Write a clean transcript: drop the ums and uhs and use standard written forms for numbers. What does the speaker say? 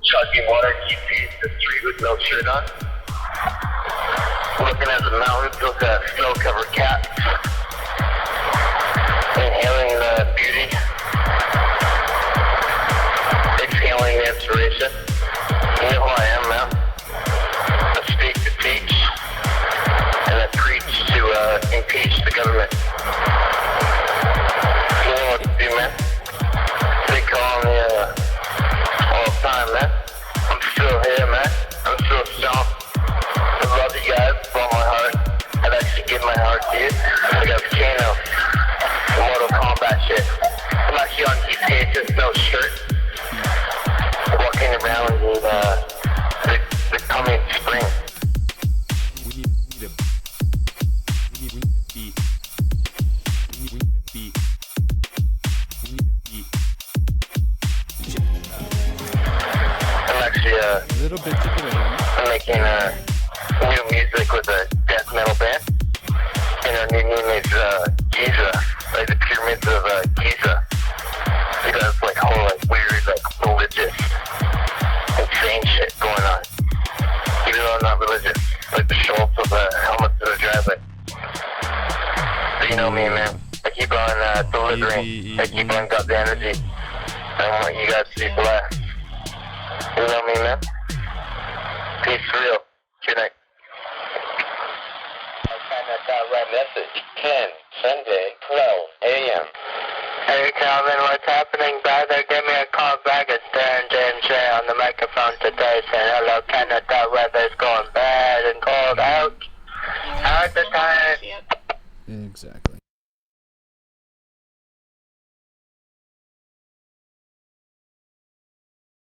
chugging water, keep the street with no shirt on. Looking at the mountains with the snow-covered caps. Inhaling the beauty. Exhaling the inspiration. You know who I am, man. I speak to teach. And I preach to impeach the government. You know what to do, man. They call me all the time, man. I'm still here, man. I'm still strong. I love you guys with all my heart. I'd actually give my heart to you. I got Kano. Mortal Kombat shit. I'm actually on GTA, just no shirt. Walking around in the coming spring. We need a beat. We need a beat. I'm actually A little bit chicken. I'm making new music with a death metal band. And our new name is Giza, like the pyramids of Giza. We got like whole like weird like religious, insane shit going on. Even though I'm not religious, like the Schultz with the helmets in the driveway. But you know me, man. I keep on delivering. I keep on got the energy. I want you guys to be blessed. You know me, man. Peace real. Good night. Right message. 10, Sunday, 12 a.m. Hey Calvin, what's happening, brother? Give me a call back. It's Darren J&J on the microphone today saying hello, Canada.